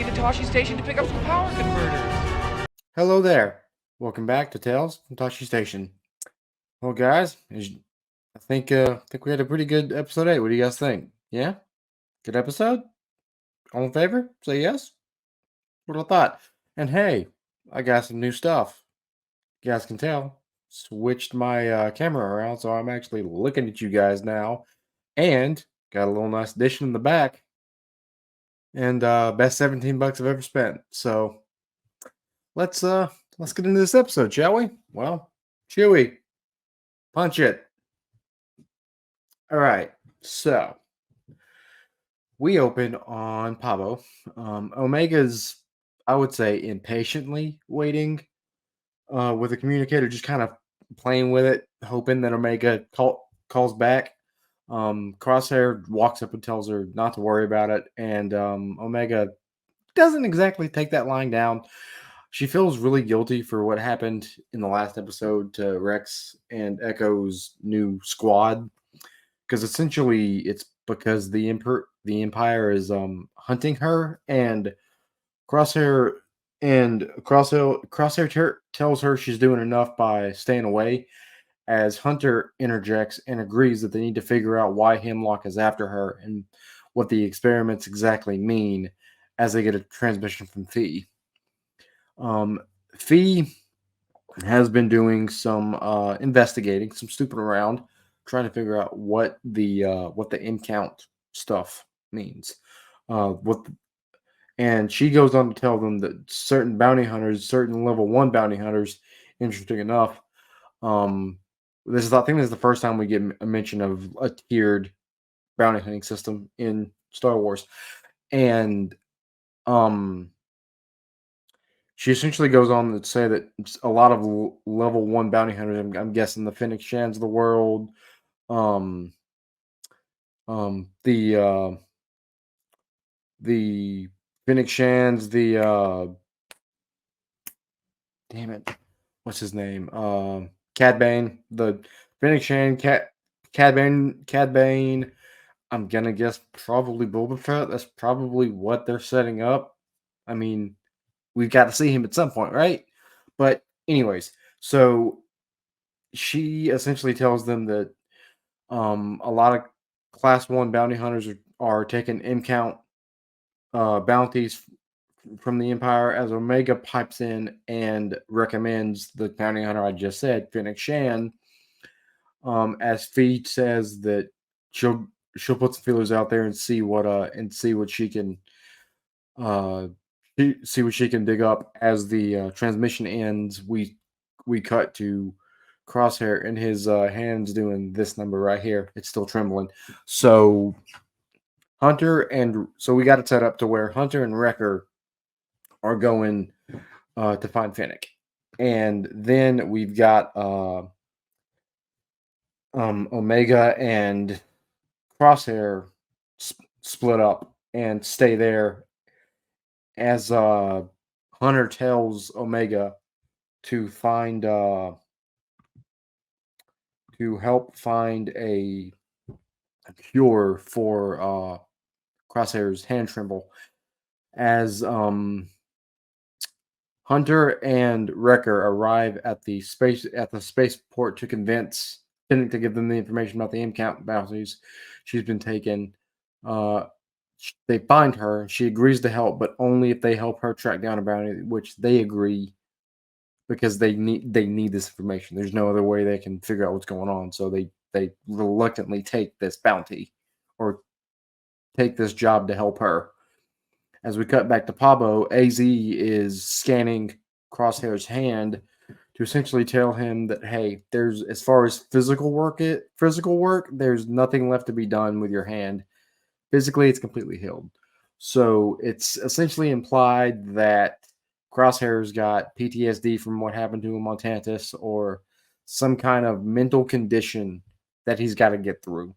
to Tosche Station to pick up some power converters. Hello there. Welcome back to Tales from Tosche Station. Well, guys, I think we had a pretty good episode 8. What do you guys think? Yeah? Good episode? All in favor? Say yes? What I thought. And hey, I got some new stuff. You guys can tell. Switched my camera around, so I'm actually looking at you guys now. And got a little nice addition in the back. And best 17 bucks I've ever spent. So let's uh let's get into this episode, shall we? Well, Chewy, punch it. All right, so we open on Pavo. Omega's, I would say, impatiently waiting with the communicator, just kind of playing with it, hoping that Omega calls back. Crosshair walks up and tells her not to worry about it, and Omega doesn't exactly take that lying down. She feels really guilty for what happened in the last episode to Rex and Echo's new squad, because essentially it's because the Empire is hunting her, and Crosshair tells her she's doing enough by staying away, as Hunter interjects and agrees that they need to figure out why Hemlock is after her and what the experiments exactly mean, as they get a transmission from Fee. Fee has been doing some investigating, some snooping around, trying to figure out what the M count stuff means. What And she goes on to tell them that certain bounty hunters, certain level 1 bounty hunters, interesting enough, I think this is the first time we get a mention of a tiered bounty hunting system in Star Wars, and um, she essentially goes on to say that a lot of level 1 bounty hunters, I'm guessing the Phoenix Shans of the world, um, the Phoenix Shans, damn it, what's his name? Cad Bane, the Phoenix Shan, Cad Bane. I'm gonna guess probably Boba Fett. That's probably what they're setting up. I mean, we've got to see him at some point, right? But anyways, so she essentially tells them that a lot of Class 1 bounty hunters are taking M count bounties from the Empire, as Omega pipes in and recommends the bounty hunter I just said, Phoenix Shan. As Fee says that she'll put some feelers out there and see what she can uh see what she can dig up. As the transmission ends, we cut to Crosshair and his hands doing this number right here. It's still trembling. So we got it set up to where Hunter and Wrecker are going to find Finnick. And then we've got Omega and Crosshair split up and stay there, as Hunter tells Omega to find to help find a cure for Crosshair's hand tremble, as Hunter and Wrecker arrive at the spaceport to convince Finnick to give them the information about the M count bounties she's been taking. Uh, they find her. She agrees to help, but only if they help her track down a bounty, which they agree, because they need this information. There's no other way they can figure out what's going on. So they reluctantly take this bounty, or take this job to help her. As we cut back to Pablo, AZ is scanning Crosshair's hand to essentially tell him that, hey, there's, as far as physical work, there's nothing left to be done with your hand. Physically, it's completely healed. So it's essentially implied that Crosshair's got PTSD from what happened to him on Tantus, or some kind of mental condition that he's got to get through,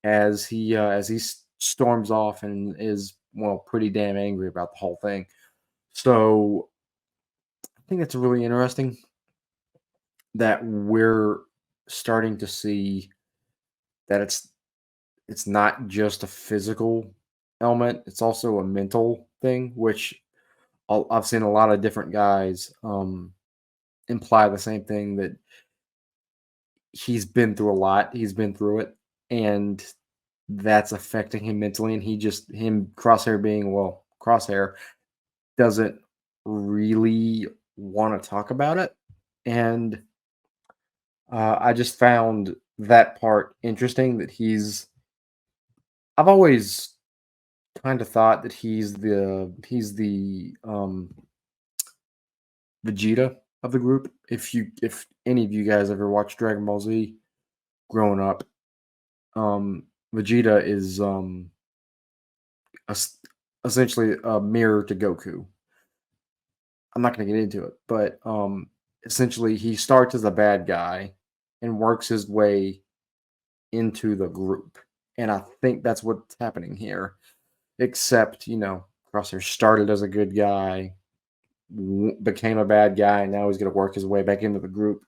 as he storms off and is, well, pretty damn angry about the whole thing. So I think it's really interesting that we're starting to see that it's not just a physical element, it's also a mental thing, which I've seen a lot of different guys imply the same thing, that he's been through a lot. He's been through it, and that's affecting him mentally. And him Crosshair being, well, Crosshair doesn't really want to talk about it. And I just found that part interesting, that I've always kind of thought that he's the Vegeta of the group. If any of you guys ever watched Dragon Ball Z growing up, Vegeta is es- essentially a mirror to Goku. I'm not going to get into it, but essentially he starts as a bad guy and works his way into the group. And I think that's what's happening here. Except, Crosshair started as a good guy, became a bad guy, and now he's going to work his way back into the group.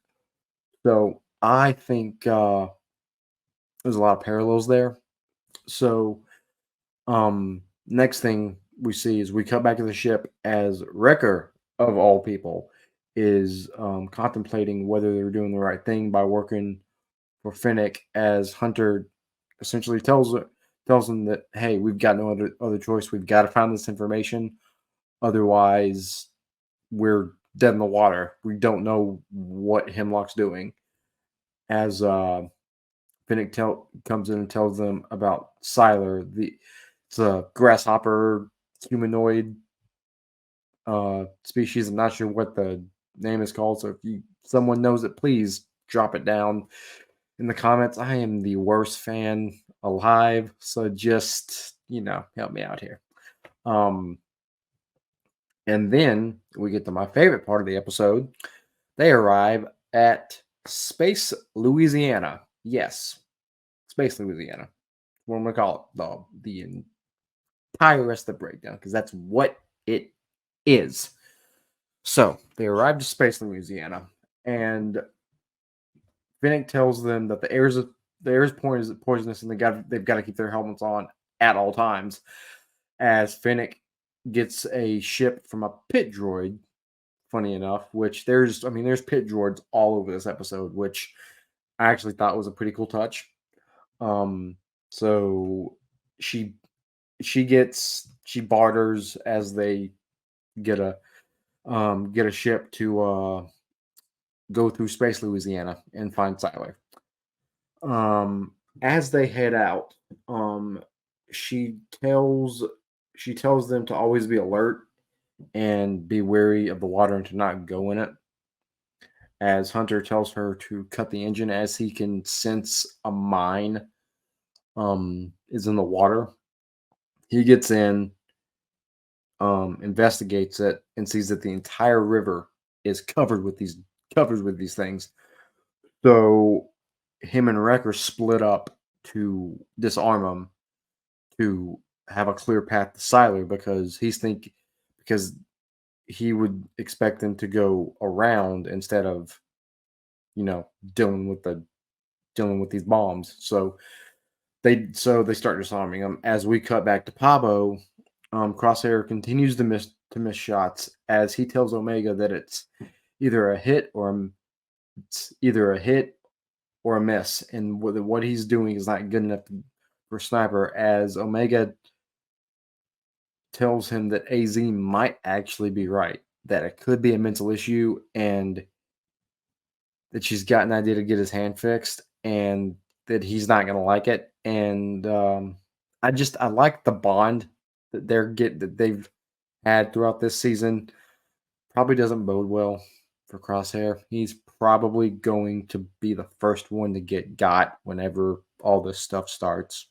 So I think there's a lot of parallels there. So next thing we see is we cut back to the ship as Wrecker, of all people, is contemplating whether they're doing the right thing by working for Finnick, as Hunter essentially tells him that, hey, we've got no other choice. We've got to find this information, otherwise we're dead in the water. We don't know what Hemlock's doing. As Finnick comes in and tells them about Siler, it's a grasshopper humanoid species. I'm not sure what the name is called, so if someone knows it, please drop it down in the comments. I am the worst fan alive, so just help me out here. And then we get to my favorite part of the episode. They arrive at Space Louisiana. Yes, Space Louisiana. What I'm gonna call it, the entire rest of the breakdown, because that's what it is. So they arrive to Space Louisiana, and Finnick tells them that the air is poisonous, and they've got to keep their helmets on at all times. As Finnick gets a ship from a pit droid, funny enough, which there's pit droids all over this episode, which I actually thought was a pretty cool touch. So she barters as they get a ship to go through Space Louisiana and find Siler. As they head out, she tells them to always be alert and be wary of the water and to not go in it. As Hunter tells her to cut the engine, as he can sense a mine is in the water. He gets in, investigates it, and sees that the entire river is covered with these things. So him and Wrecker split up to disarm them, to have a clear path to Siler, because because he would expect them to go around instead of dealing with these bombs. So they start disarming them. As we cut back to Pabo, Crosshair continues to miss shots, as he tells Omega that it's either a hit or a miss, and what he's doing is not good enough for Sniper. As Omega tells him that AZ might actually be right, that it could be a mental issue, and that she's got an idea to get his hand fixed, and that he's not going to like it. And I like the bond that they've had throughout this season. Probably doesn't bode well for Crosshair. He's probably going to be the first one to get got whenever all this stuff starts.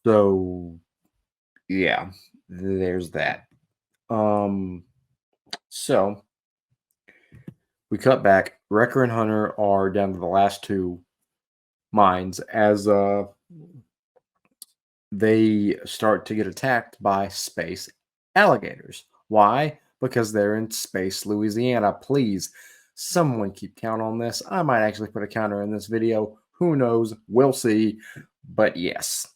So yeah, there's that. So we cut back. Wrecker and Hunter are down to the last two mines, as they start to get attacked by space alligators. Why? Because they're in Space Louisiana. Please, someone keep count on this. I might actually put a counter in this video. Who knows? We'll see. But yes.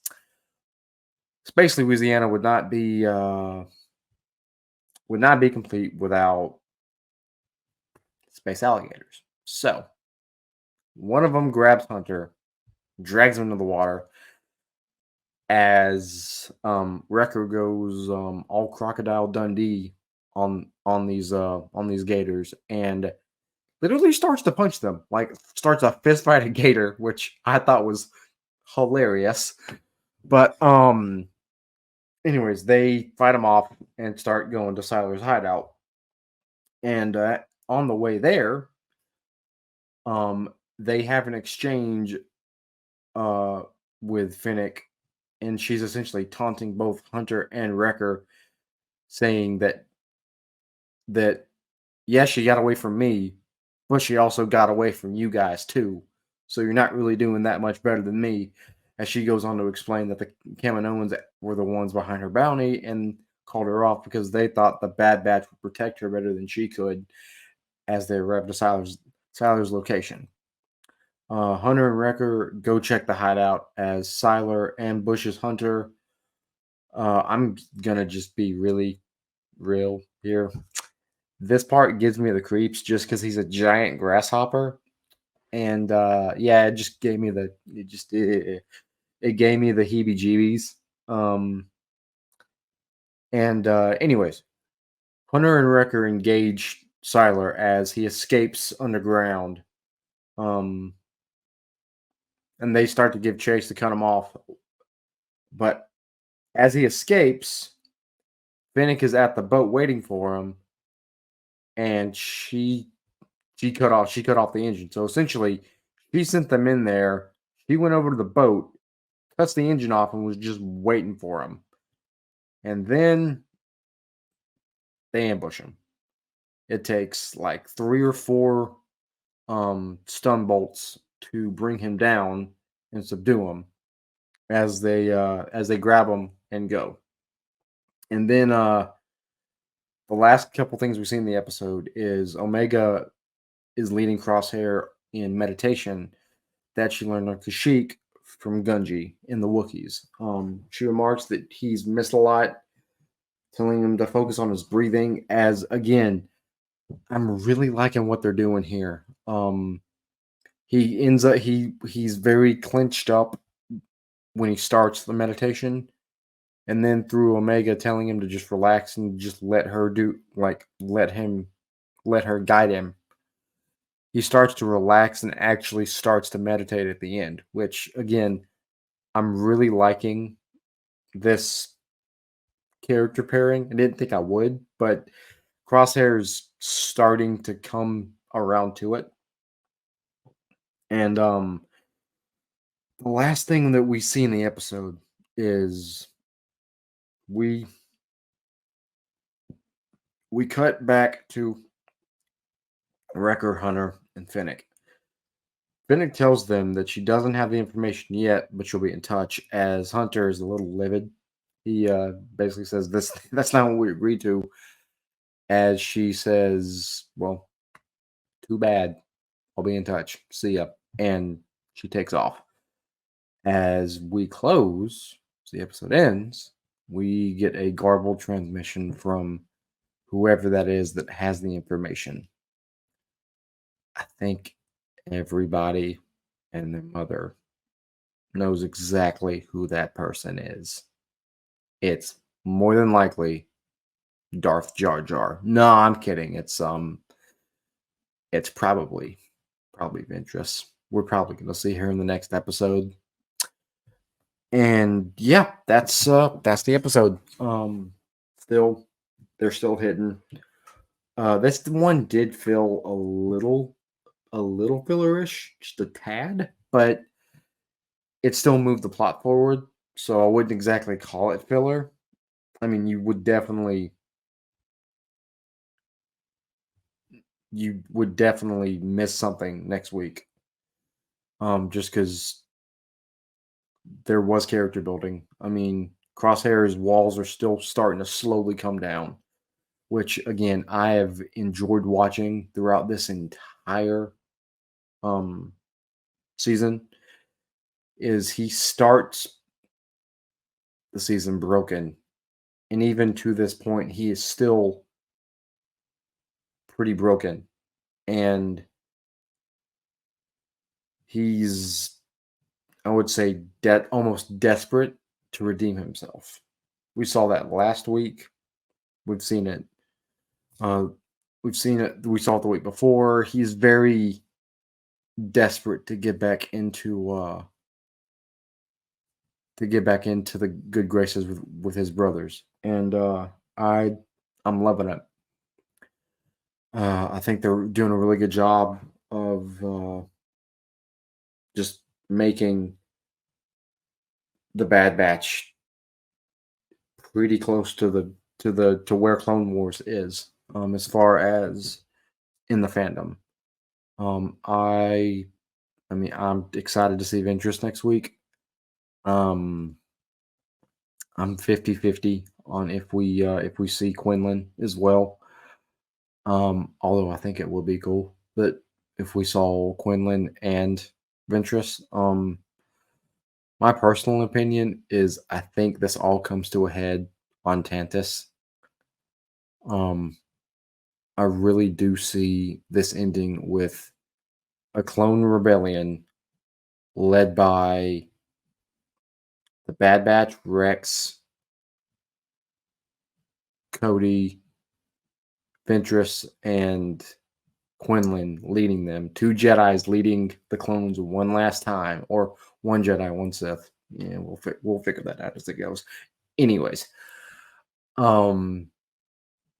basically Louisiana would not be complete without space alligators. So one of them grabs Hunter, drags him into the water as Wrecker goes all crocodile Dundee on these gators and literally starts to punch them, like starts a fist fight a gator, which I thought was hilarious. But anyways, they fight him off and start going to Siler's hideout. And on the way there, they have an exchange uh with Finnick, and she's essentially taunting both Hunter and Wrecker, saying that yes, she got away from me, but she also got away from you guys too. So you're not really doing that much better than me. As she goes on to explain that the Kaminoans were the ones behind her bounty and called her off because they thought the Bad Batch would protect her better than she could as they arrived to Siler's location. Hunter and Wrecker go check the hideout as Siler ambushes Hunter. I'm gonna just be really real here. This part gives me the creeps just because he's a giant grasshopper, and yeah, it just gave me it gave me the heebie-jeebies. Um, and anyways, Hunter and Wrecker engage Siler as he escapes underground. Um, and they start to give chase to cut him off. But as he escapes, Finnick is at the boat waiting for him, and she cut off the engine. So essentially, she sent them in there. She went over to the boat, cuts the engine off, and was just waiting for him. And then they ambush him. It takes like 3 or 4 stun bolts to bring him down and subdue him as they grab him and go. And then the last couple things we see in the episode is Omega is leading Crosshair in meditation that she learned on Kashyyyk from Gunji in the Wookiees. She remarks that he's missed a lot, telling him to focus on his breathing. As again, I'm really liking what they're doing here. He ends up he's very clenched up when he starts the meditation, and then through Omega telling him to just relax and just let her do like let her guide him, he starts to relax and actually starts to meditate at the end, which again, I'm really liking this character pairing. I didn't think I would, but Crosshair's starting to come around to it. And the last thing that we see in the episode is we we cut back to Wrecker, Hunter, and Finnick. Finnick tells them that she doesn't have the information yet, but she'll be in touch. As Hunter is a little livid, he basically says this that's not what we agreed to. As she says, "Well, too bad. I'll be in touch. See ya." And she takes off. As we close, as the episode ends, we get a garbled transmission from whoever that is that has the information. I think everybody and their mother knows exactly who that person is. It's more than likely Darth Jar Jar. No, I'm kidding. It's probably Ventress. We're probably going to see her in the next episode. And yeah, that's the episode. Still they're still hitting. This one did feel a little fillerish, just a tad, but it still moved the plot forward. So I wouldn't exactly call it filler. I mean, you would definitely miss something next week. Just because there was character building. I mean, Crosshair's walls are still starting to slowly come down, which again I have enjoyed watching throughout this entire um season. Is he starts the season broken. And even to this point, he is still pretty broken. And he's, I would say, almost desperate to redeem himself. We saw that last week. We've seen it. Uh, we've seen it. We saw it the week before. He's very desperate to get back into the good graces with his brothers, and I'm loving it. I think they're doing a really good job of just making the Bad Batch pretty close to to where Clone Wars is, as far as in the fandom. Um, I I mean, I'm excited to see Ventress next week. Um, I'm 50-50 on if we see Quinlan as well. Although I think it would be cool, but if we saw Quinlan and Ventress, my personal opinion is I think this all comes to a head on Tantus. Um, I really do see this ending with a clone rebellion led by the Bad Batch, Rex, Cody, Ventress, and Quinlan leading them. Two Jedi's leading the clones one last time, or one Jedi, one Sith. Yeah, we'll figure that out as it goes. Anyways, um,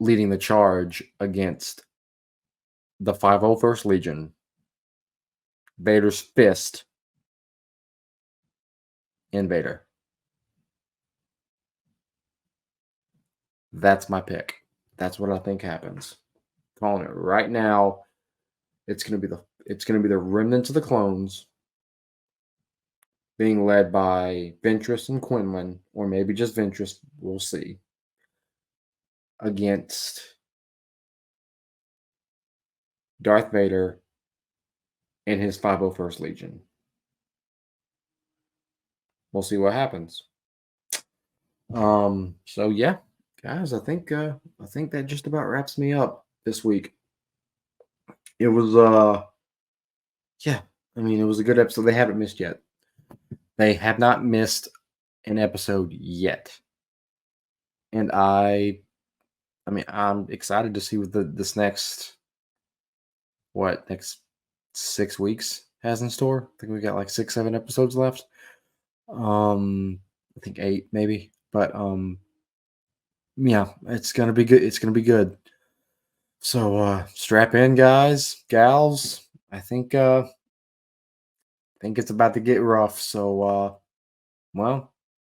leading the charge against the 501st Legion, Vader's fist, and Vader. That's my pick. That's what I think happens. Calling it right now. It's gonna be the remnants of the clones being led by Ventress and Quinlan, or maybe just Ventress. We'll see. Against Darth Vader and his 501st Legion. We'll see what happens. So yeah, guys, I think that just about wraps me up this week. It was yeah, I mean it was a good episode. They haven't missed yet. They have not missed an episode yet. And I mean I'm excited to see what this next 6 weeks has in store. I think we got like 6, 7 episodes left. I think 8 maybe. But yeah, it's gonna be good. It's gonna be good. So strap in, guys, gals. I think it's about to get rough. So well,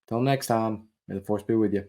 till next time. May the force be with you.